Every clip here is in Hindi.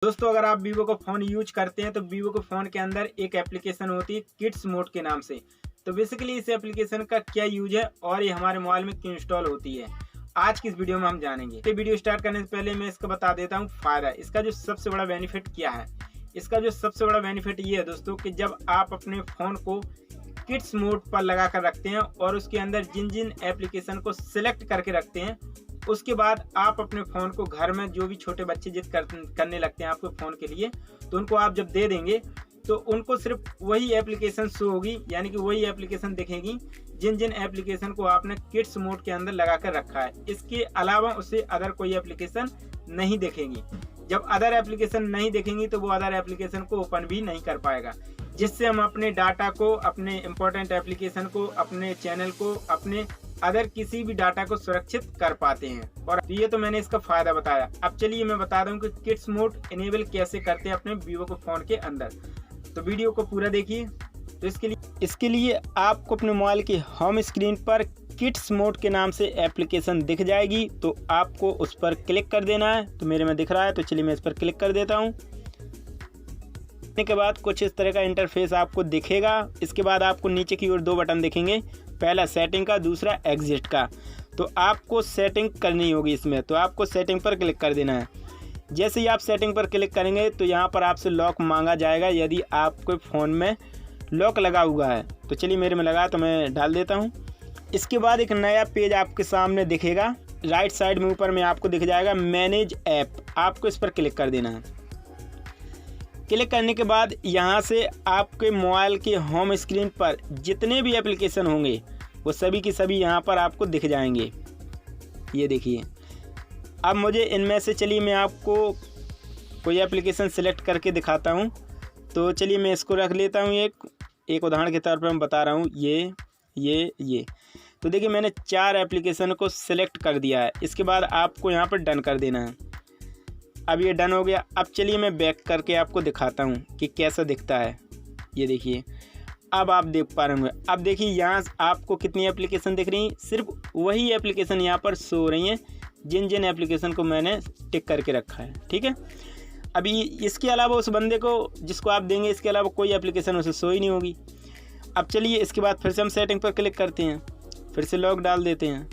दोस्तों अगर आप वीवो का फ़ोन यूज करते हैं तो वीवो के फ़ोन के अंदर एक एप्लीकेशन होती है किड्स मोड के नाम से। तो बेसिकली इस एप्लीकेशन का क्या यूज है और ये हमारे मोबाइल में क्यों इंस्टॉल होती है, आज की इस वीडियो में हम जानेंगे। ये वीडियो स्टार्ट करने से पहले मैं इसका बता देता हूँ फ़ायदा। इसका जो सबसे बड़ा बेनिफिट क्या है, इसका जो सबसे बड़ा बेनिफिट ये है दोस्तों कि जब आप अपने फ़ोन को किड्स मोड पर लगा कर रखते हैं और उसके अंदर जिन जिन एप्लीकेशन को सिलेक्ट करके रखते हैं, उसके बाद आप अपने फ़ोन को घर में जो भी छोटे बच्चे जिद करने लगते हैं आपके फ़ोन के लिए, तो उनको आप जब दे देंगे तो उनको सिर्फ वही एप्लीकेशन शो होगी, यानी कि वही एप्लीकेशन दिखेगी जिन जिन एप्लीकेशन को आपने किड्स मोड के अंदर लगा कर रखा है। इसके अलावा उसे अदर कोई एप्लीकेशन नहीं दिखेगी। जब अदर एप्लीकेशन नहीं दिखेंगी तो वो अदर एप्लीकेशन को ओपन भी नहीं कर पाएगा, जिससे हम अपने डाटा को, अपने इम्पोर्टेंट एप्लीकेशन को, अपने चैनल को, अपने अदर किसी भी डाटा को सुरक्षित कर पाते हैं। और ये तो मैंने इसका फायदा बताया। अब चलिए मैं बता दूं कि किड्स मोड इनेबल कैसे करते हैं अपने वीवो के फ़ोन के अंदर। तो वीडियो को पूरा देखिए। तो इसके लिए आपको अपने मोबाइल की होम स्क्रीन पर किड्स मोड के नाम से एप्लीकेशन दिख जाएगी, तो आपको उस पर क्लिक कर देना है। तो मेरे में दिख रहा है, तो चलिए मैं इस पर क्लिक कर देता हूँ। के बाद कुछ इस तरह का इंटरफेस आपको दिखेगा। इसके बाद आपको नीचे की ओर दो बटन दिखेंगे, पहला सेटिंग का, दूसरा एग्जिट का। तो आपको सेटिंग करनी होगी इसमें, तो आपको सेटिंग पर क्लिक कर देना है। जैसे ही आप सेटिंग पर क्लिक करेंगे तो यहाँ पर आपसे लॉक मांगा जाएगा, यदि आपके फ़ोन में लॉक लगा हुआ है। तो चलिए मेरे में लगा, तो मैं डाल देता हूँ। इसके बाद एक नया पेज आपके सामने दिखेगा, राइट साइड में ऊपर में आपको दिख जाएगा मैनेज ऐप। आपको इस पर क्लिक कर देना है। क्लिक करने के बाद यहाँ से आपके मोबाइल के होम स्क्रीन पर जितने भी एप्लीकेशन होंगे वो सभी की सभी यहाँ पर आपको दिख जाएंगे। ये देखिए। अब मुझे इनमें से, चलिए मैं आपको कोई एप्लीकेशन सेलेक्ट करके दिखाता हूँ। तो चलिए मैं इसको रख लेता हूँ, एक उदाहरण के तौर पर मैं बता रहा हूँ। ये तो देखिए मैंने 4 एप्लीकेशन को सिलेक्ट कर दिया है। इसके बाद आपको यहाँ पर डन कर देना है। अब ये डन हो गया। अब चलिए मैं बैक करके आपको दिखाता हूँ कि कैसा दिखता है। ये देखिए, अब आप देख पा रहे होंगे। अब देखिए यहाँ आपको कितनी एप्लीकेशन दिख रही हैं, सिर्फ वही एप्लीकेशन यहाँ पर शो हो रही हैं जिन जिन एप्लीकेशन को मैंने टिक करके रखा है। ठीक है। अभी इसके अलावा उस बंदे को जिसको आप देंगे, इसके अलावा कोई एप्लीकेशन उसे शो ही नहीं होगी। अब चलिए इसके बाद फिर से हम सेटिंग पर क्लिक करते हैं, फिर से लॉक डाल देते हैं।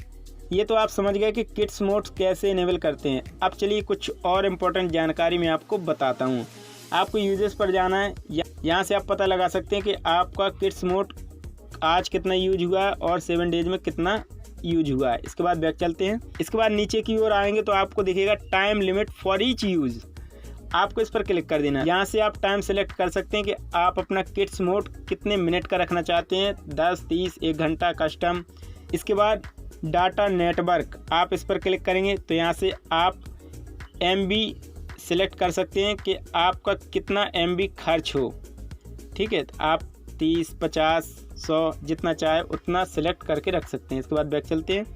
ये तो आप समझ गए कि किड्स मोड कैसे इनेबल करते हैं। अब चलिए कुछ और इम्पोर्टेंट जानकारी मैं आपको बताता हूँ। आपको यूजेस पर जाना है, यहाँ से आप पता लगा सकते हैं कि आपका किड्स मोड आज कितना यूज हुआ है और 7 डेज में कितना यूज हुआ है। इसके बाद बैक चलते हैं। इसके बाद नीचे की ओर आएंगे तो आपको दिखेगा time limit for each use. आपको इस पर क्लिक कर देना है। यहाँ से आप टाइम सेलेक्ट कर सकते हैं कि आप अपना किड्स मोड कितने मिनट का रखना चाहते हैं, 10, 30, 1 घंटा, कस्टम। इसके बाद डाटा नेटवर्क, आप इस पर क्लिक करेंगे तो यहाँ से आप MB सिलेक्ट कर सकते हैं कि आपका कितना MB खर्च हो। ठीक है, आप 30, 50, 100 जितना चाहे उतना सिलेक्ट करके रख सकते हैं। इसके बाद बैक चलते हैं।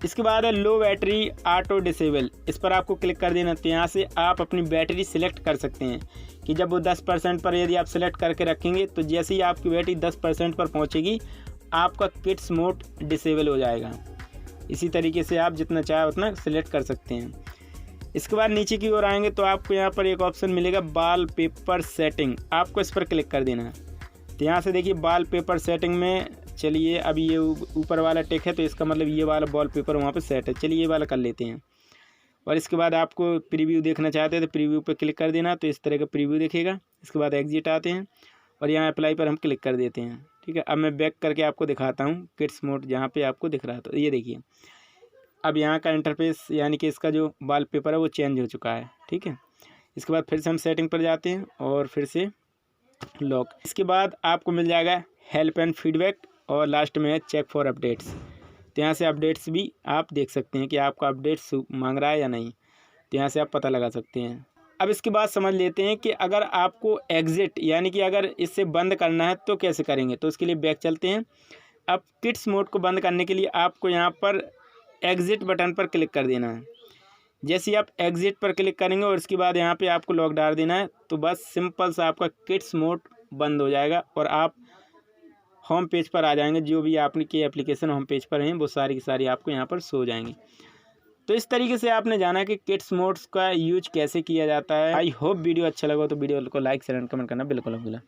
इसके बाद है लो बैटरी ऑटो डिसेबल, इस पर आपको क्लिक कर देना। तो यहाँ से आप अपनी बैटरी सिलेक्ट कर सकते हैं कि जब वो 10% पर यदि आप सिलेक्ट करके रखेंगे तो जैसे ही आपकी बैटरी 10% पर पहुँचेगी आपका किड्स मोड डिसेबल हो जाएगा। इसी तरीके से आप जितना चाहे उतना सिलेक्ट कर सकते हैं। इसके बाद नीचे की ओर आएंगे तो आपको यहाँ पर एक ऑप्शन मिलेगा वॉलपेपर सेटिंग। आपको इस पर क्लिक कर देना है। तो यहाँ से देखिए वॉलपेपर सेटिंग में, चलिए अब ये ऊपर वाला टिक है तो इसका मतलब ये वाला वॉलपेपर वहाँ पर सेट है। चलिए ये वाला कर लेते हैं। और इसके बाद आपको प्रीव्यू देखना चाहते हैं तो प्रीव्यू पर क्लिक कर देना, तो इस तरह का प्रीव्यू दिखेगा। इसके बाद एग्जिट आते हैं और यहाँ अप्लाई पर हम क्लिक कर देते हैं। ठीक है। अब मैं बैक करके आपको दिखाता हूँ किड्स मोड जहाँ पे आपको दिख रहा है। तो ये देखिए, अब यहाँ का इंटरफेस यानी कि इसका जो वॉलपेपर है वो चेंज हो चुका है। ठीक है। इसके बाद फिर से हम सेटिंग पर जाते हैं और फिर से लॉक। इसके बाद आपको मिल जाएगा हेल्प एंड फीडबैक और लास्ट में है चेक फॉर अपडेट्स। तो यहाँ से अपडेट्स भी आप देख सकते हैं कि आपका अपडेट्स मांग रहा है या नहीं, तो यहाँ से आप पता लगा सकते हैं। अब इसके बाद समझ लेते हैं कि अगर आपको एग्जिट यानी कि अगर इससे बंद करना है तो कैसे करेंगे। तो उसके लिए बैक चलते हैं। अब किड्स मोड को बंद करने के लिए आपको यहाँ पर एग्जिट बटन पर क्लिक कर देना है। जैसे ही आप एग्जिट पर क्लिक करेंगे और इसके बाद यहाँ पे आपको लॉक डाल देना है, तो बस सिंपल सा आपका किड्स मोड बंद हो जाएगा और आप होम पेज पर आ जाएंगे। जो भी आपकी एप्लीकेशन होम पेज पर हैं वो सारी की सारी आपको यहाँ पर शो हो जाएंगी। तो इस तरीके से आपने जाना कि किड्स मोड्स का यूज कैसे किया जाता है। आई होप वीडियो अच्छा लगा तो वीडियो को लाइक शेयर एंड कमेंट करना बिल्कुल ना भूलें।